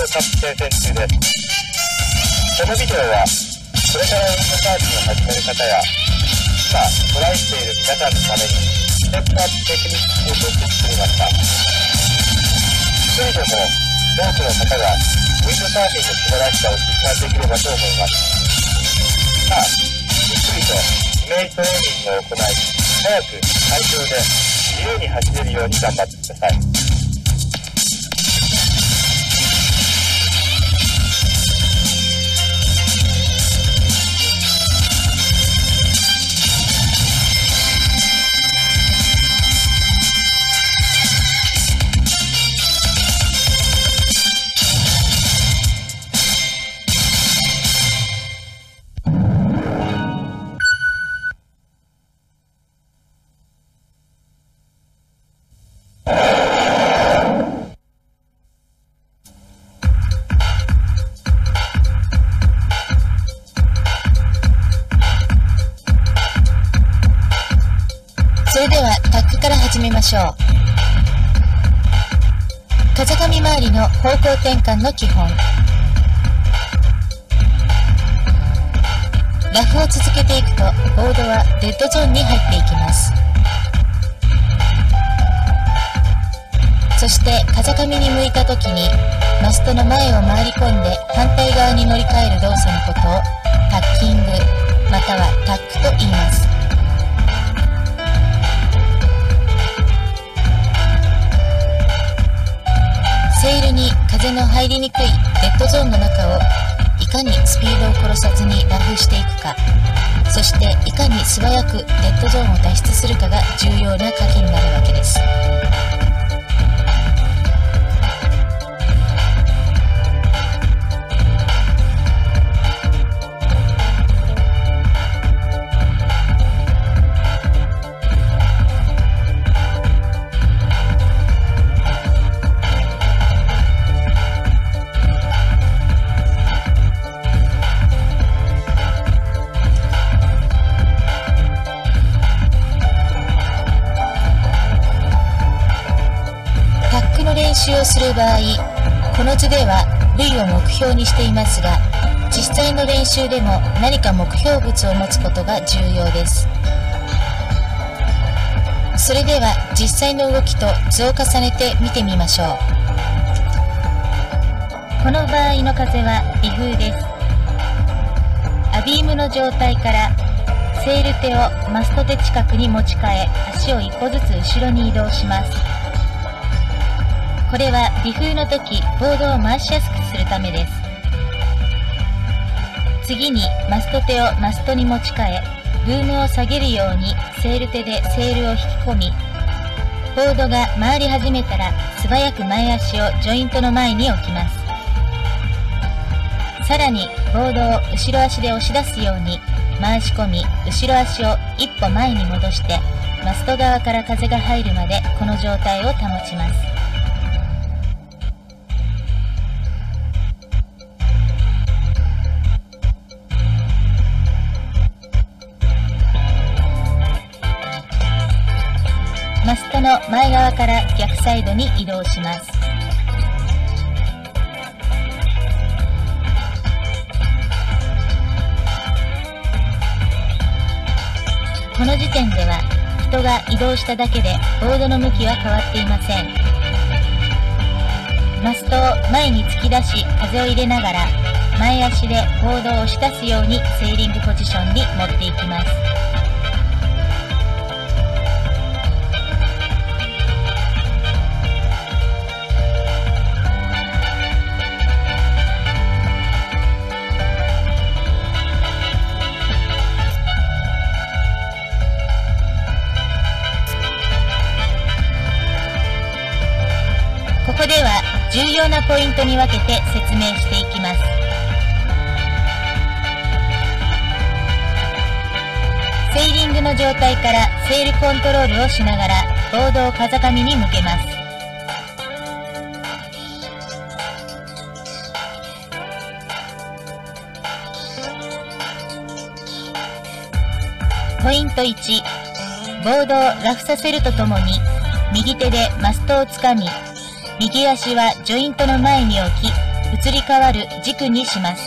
カップ生成中です。このビデオはこれからウィンドサーフィンを始める方や今トライしている皆さんのためにステップアップテクニックをとして作りました。一人でも多くの方がウィンドサーフィンの素晴らしさを実感できればと思います。さあ、ゆっくりとイメージトレーニングを行い、早く海上で自由に走れるように頑張ってください。それではタックから始めましょう。風上回りの方向転換の基本。ラフを続けていくとボードはデッドゾーンに入っていきます。そして風上に向いた時にマストの前を回り込んで反対側に乗り換える動作のことをタッキングまたはタックと言います。セールに風の入りにくいデッドゾーンの中をいかにスピードを殺さずにラフしていくか、そしていかに素早くデッドゾーンを脱出するかが重要な鍵になるわけです。練習をする場合、この図では V を目標にしていますが、実際の練習でも何か目標物を持つことが重要です。それでは実際の動きと図を重ねて見てみましょう。この場合の風は微風です。アビームの状態からセール手をマスト手近くに持ち替え、足を一歩ずつ後ろに移動します。これは微風の時、ボードを回しやすくするためです。次にマスト手をマストに持ち替え、ブームを下げるようにセール手でセールを引き込み、ボードが回り始めたら素早く前足をジョイントの前に置きます。さらにボードを後ろ足で押し出すように回し込み、後ろ足を一歩前に戻してマスト側から風が入るまでこの状態を保ちます。マストの前側から逆サイドに移動します。この時点では人が移動しただけでボードの向きは変わっていません。マストを前に突き出し風を入れながら前足でボードを押し出すようにセーリングポジションに持っていきます。ここでは重要なポイントに分けて説明していきます。セーリングの状態からセールコントロールをしながらボードを風上に向けます。ポイント1、ボードをラフさせるとともに右手でマストをつかみ、右足はジョイントの前に置き、移り変わる軸にします。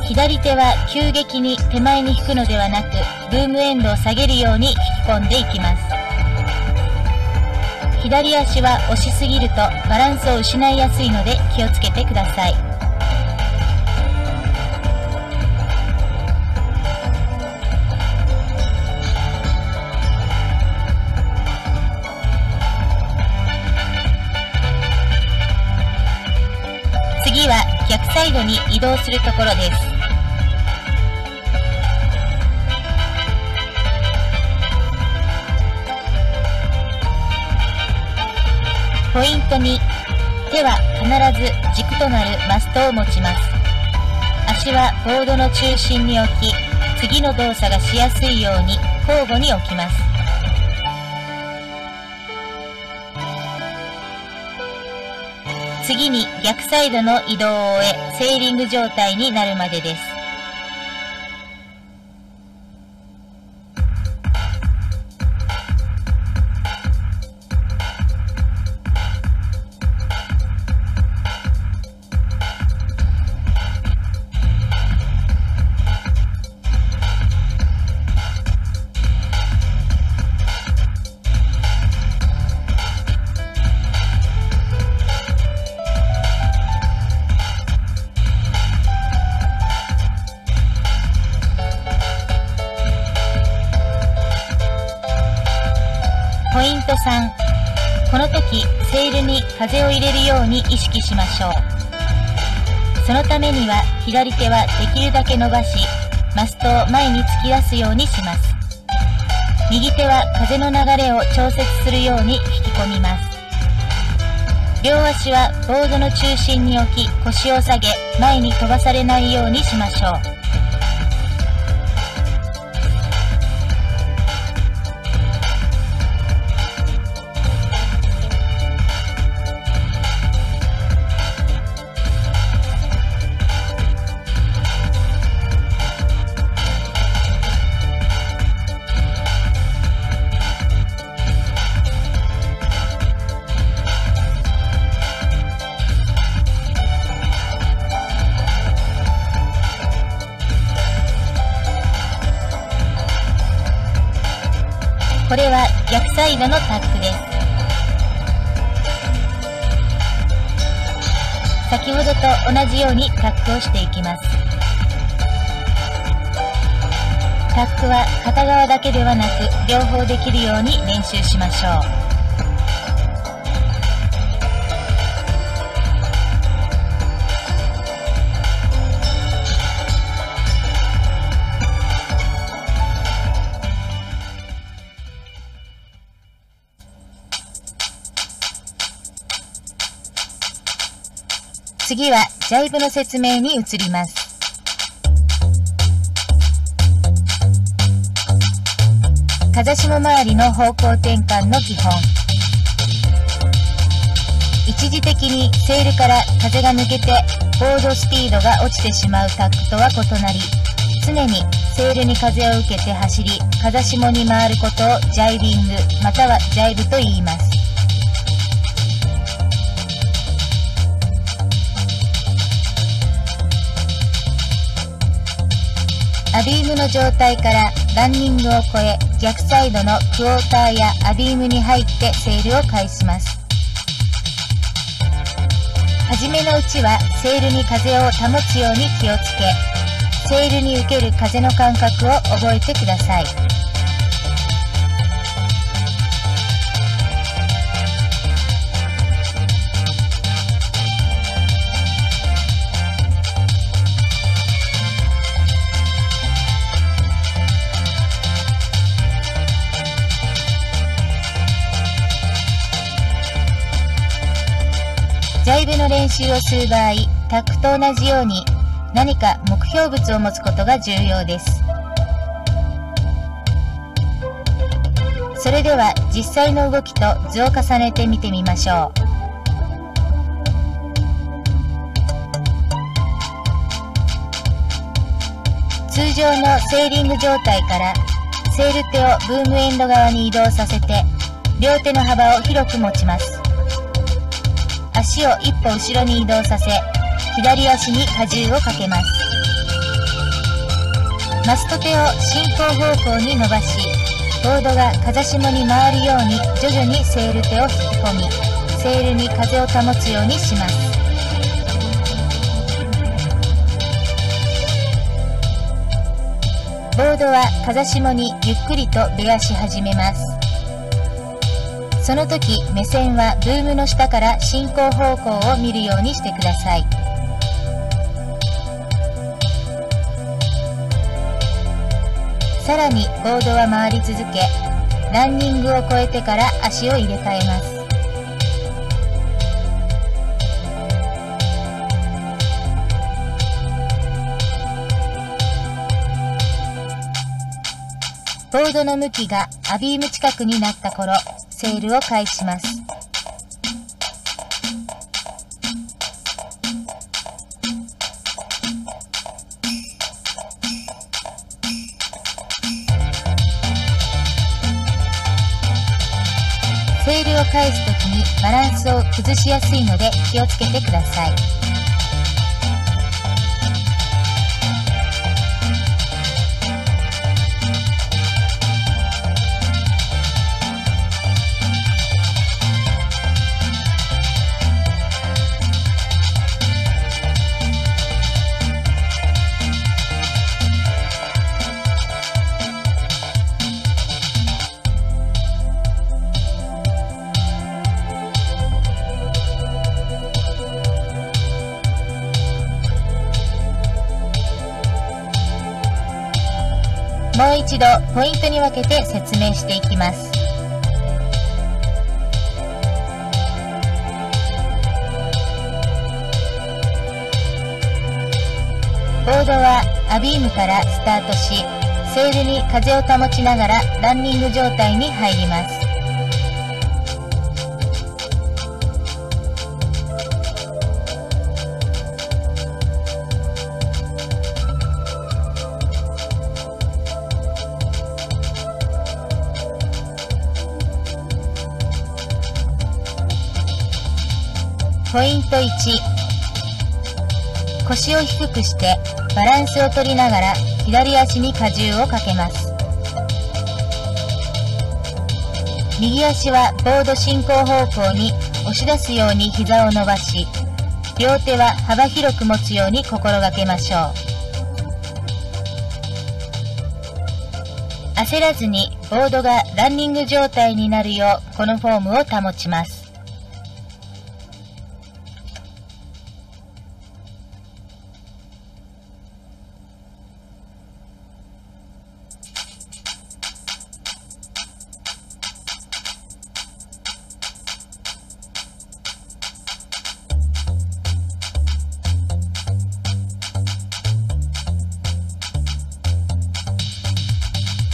左手は急激に手前に引くのではなく、ブームエンドを下げるように引き込んでいきます。左足は押しすぎるとバランスを失いやすいので気をつけてください。次は逆サイドに移動するところです。ポイント2、手は必ず軸となるマストを持ちます。足はボードの中心に置き、次の動作がしやすいように交互に置きます。次に逆サイドの移動を終え、セーリング状態になるまでです。ポイント3、この時セールに風を入れるように意識しましょう。そのためには左手はできるだけ伸ばし、マストを前に突き出すようにします。右手は風の流れを調節するように引き込みます。両足はボードの中心に置き、腰を下げ、前に飛ばされないようにしましょう。これは逆サイドのタックです。先ほどと同じようにタックをしていきます。タックは片側だけではなく両方できるように練習しましょう。次はジャイブの説明に移ります。風下周りの方向転換の基本。一時的にセールから風が抜けてボードスピードが落ちてしまうタックとは異なり、常にセールに風を受けて走り、風下に回ることをジャイビングまたはジャイブと言います。アビームの状態からランニングを越え、逆サイドのクォーターやアビームに入ってセールを開始します。はじめのうちはセールに風を保つように気をつけ、セールに受ける風の感覚を覚えてください。ジャイブの練習をする場合、タックと同じように何か目標物を持つことが重要です。それでは実際の動きと図を重ねて見てみましょう。通常のセーリング状態からセール手をブームエンド側に移動させて、両手の幅を広く持ちます。足を一歩後ろに移動させ、左足に荷重をかけます。マスト手を進行方向に伸ばし、ボードが風下に回るように徐々にセール手を引き込み、セールに風を保つようにします。ボードは風下にゆっくりとベアし始めます。その時、目線はブームの下から進行方向を見るようにしてください。さらにボードは回り続け、ランニングを越えてから足を入れ替えます。ボードの向きがアビーム近くになった頃、セールを返します。セールを返すときにバランスを崩しやすいので気をつけてください。もう一度ポイントに分けて説明していきます。ボードはアビームからスタートし、セールに風を保ちながらランニング状態に入ります。ポイント1、腰を低くしてバランスを取りながら左足に荷重をかけます。右足はボード進行方向に押し出すように膝を伸ばし、両手は幅広く持つように心がけましょう。焦らずにボードがランニング状態になるようこのフォームを保ちます。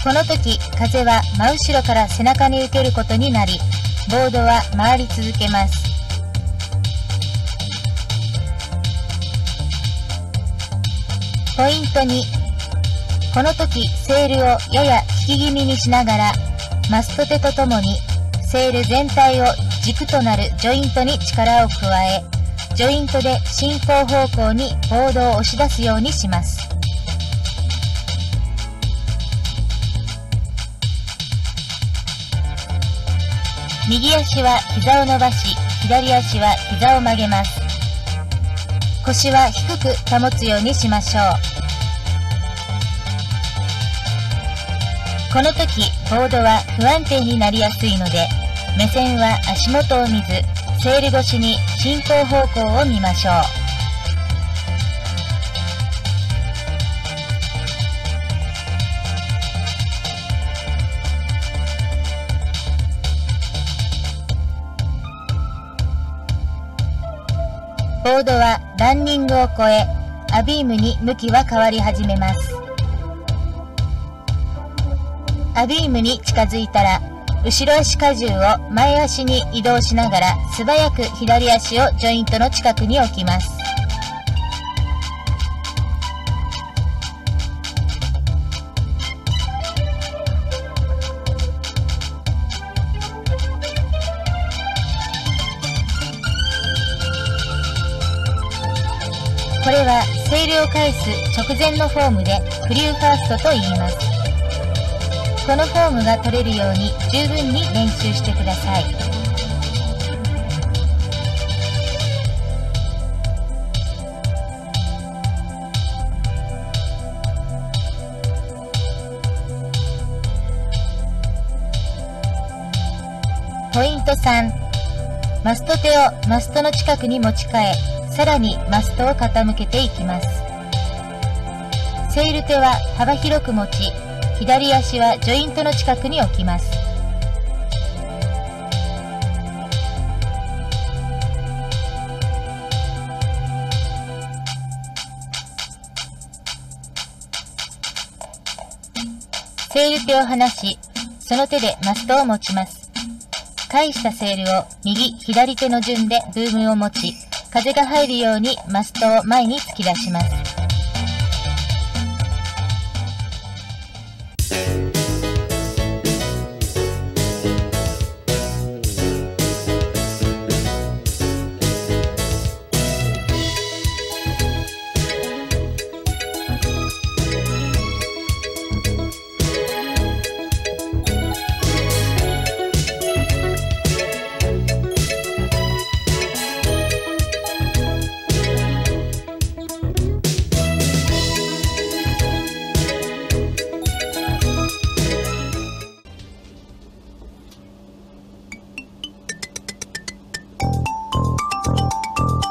この時、風は真後ろから背中に受けることになり、ボードは回り続けます。ポイント2、この時、セールをやや引き気味にしながら、マスト手とともに、セール全体を軸となるジョイントに力を加え、ジョイントで進行方向にボードを押し出すようにします。右足は膝を伸ばし、左足は膝を曲げます。腰は低く保つようにしましょう。この時、ボードは不安定になりやすいので、目線は足元を見ず、セール越しに進行方向を見ましょう。ボードはランニングを越え、アビームに向きは変わり始めます。アビームに近づいたら、後ろ足荷重を前足に移動しながら素早く左足をジョイントの近くに置きます。を返す直前のフォームでクリューファーストと言います。このフォームが取れるように十分に練習してください。ポイント3、マスト手をマストの近くに持ち替え、さらにマストを傾けていきます。セール手は幅広く持ち、左足はジョイントの近くに置きます。セール手を離し、その手でマストを持ちます。返したセールを右、左手の順でブームを持ち、風が入るようにマストを前に突き出します。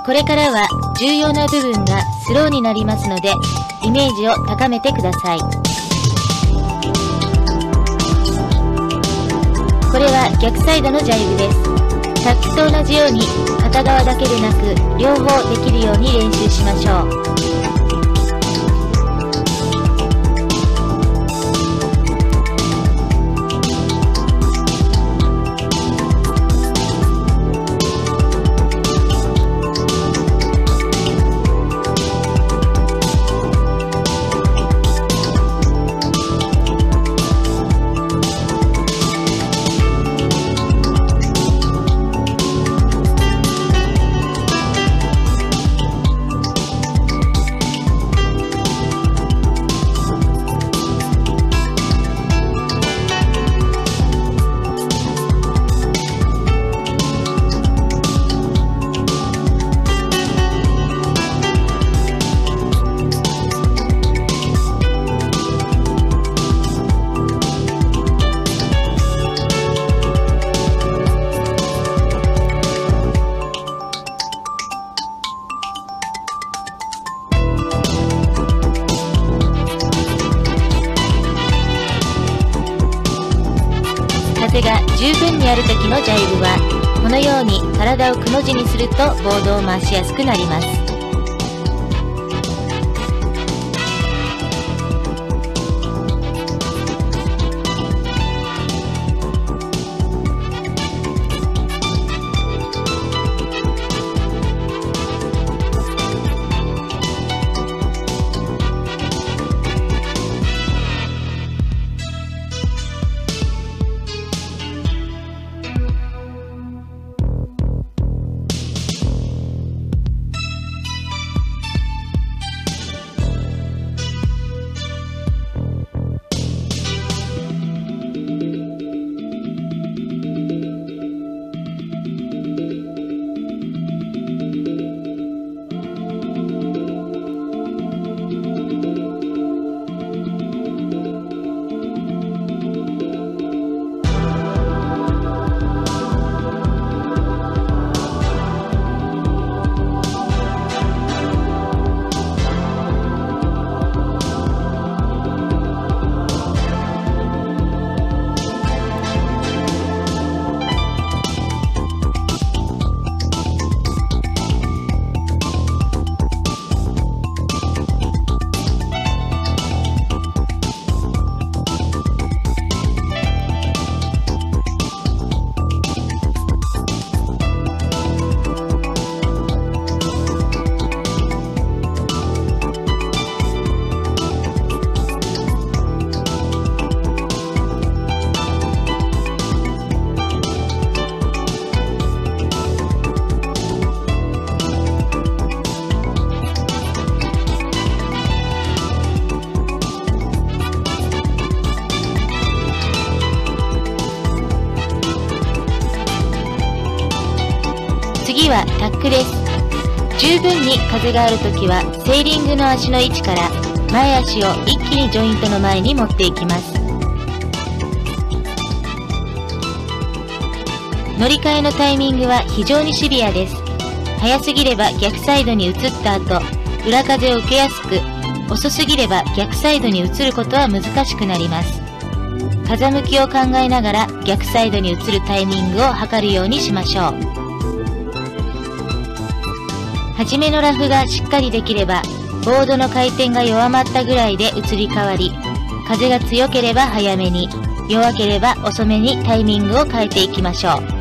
これからは重要な部分がスローになりますので、イメージを高めてください。これは逆サイドのジャイブです。タックと同じように片側だけでなく両方できるように練習しましょう。風が十分にある時のジャイブは、このように体をくの字にするとボードを回しやすくなります。次はタックです。十分に風があるときはセーリングの足の位置から前足を一気にジョイントの前に持っていきます。乗り換えのタイミングは非常にシビアです。早すぎれば逆サイドに移った後、裏風を受けやすく、遅すぎれば逆サイドに移ることは難しくなります。風向きを考えながら逆サイドに移るタイミングを測るようにしましょう。初めのラフがしっかりできれば、ボードの回転が弱まったぐらいで移り変わり、風が強ければ早めに、弱ければ遅めにタイミングを変えていきましょう。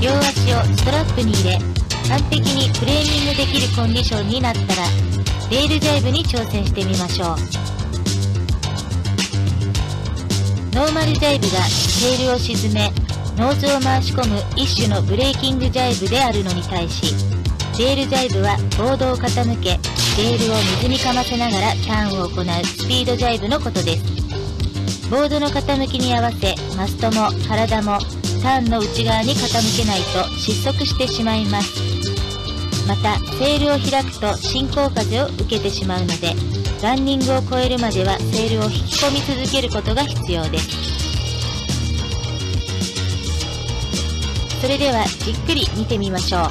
両足をストラップに入れ、完璧にフレーミングできるコンディションになったら、レールジャイブに挑戦してみましょう。ノーマルジャイブがテールを沈め、ノーズを回し込む一種のブレーキングジャイブであるのに対し、レールジャイブはボードを傾け、レールを水にかませながらターンを行うスピードジャイブのことです。ボードの傾きに合わせ、マストも体もターンの内側に傾けないと失速してしまいます。また、セールを開くと進行風を受けてしまうので、ランニングを越えるまではセールを引き込み続けることが必要です。それではじっくり見てみましょう。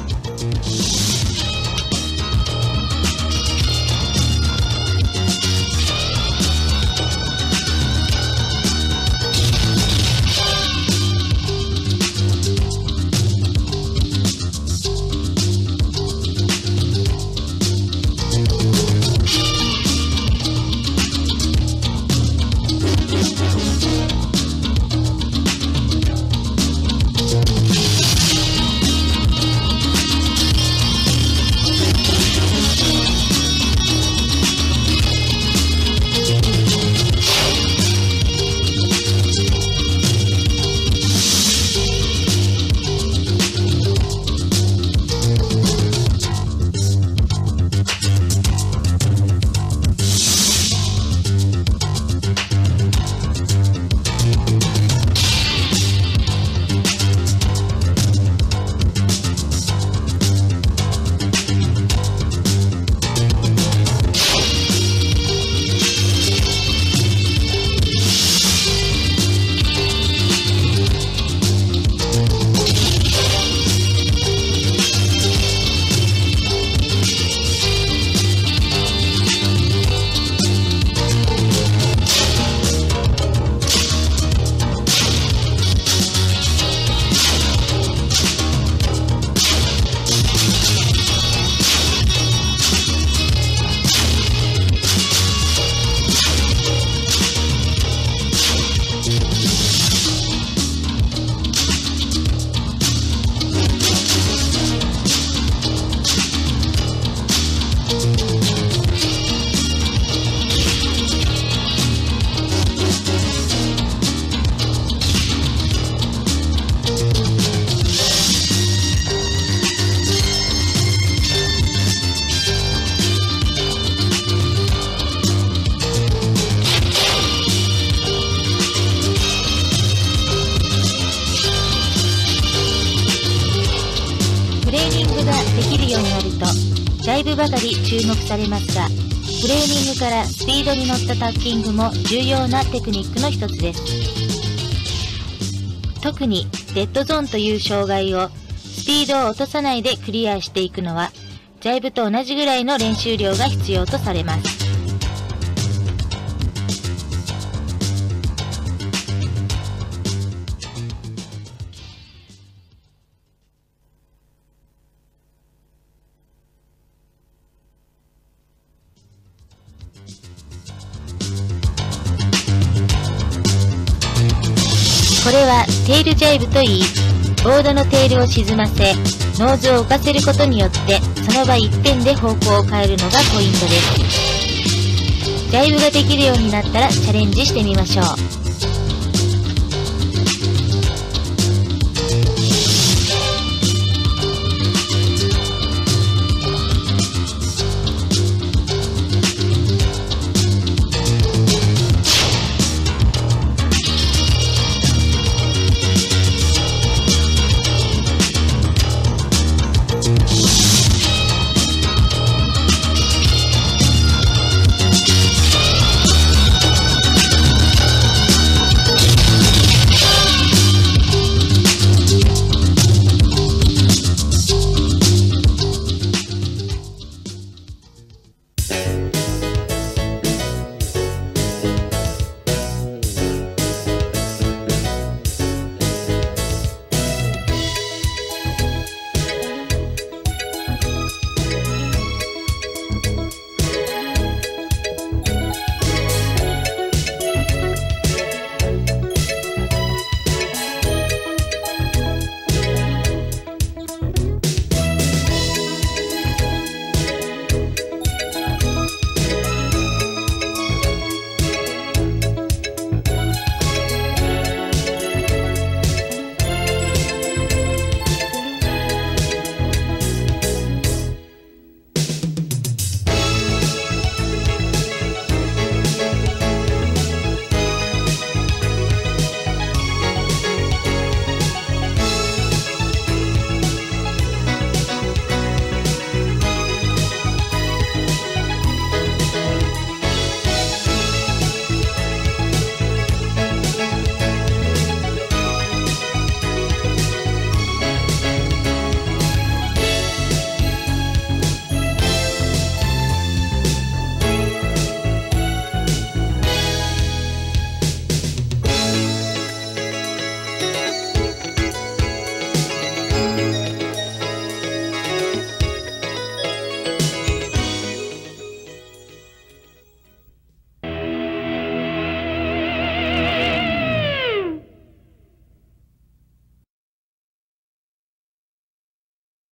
ブばかり注目されますが、フレーミングからスピードに乗ったタッキングも重要なテクニックの一つです。特にデッドゾーンという障害をスピードを落とさないでクリアしていくのは、ジャイブと同じぐらいの練習量が必要とされます。これはテールジャイブといい、ボードのテールを沈ませ、ノーズを浮かせることによって、その場一点で方向を変えるのがポイントです。ジャイブができるようになったらチャレンジしてみましょう。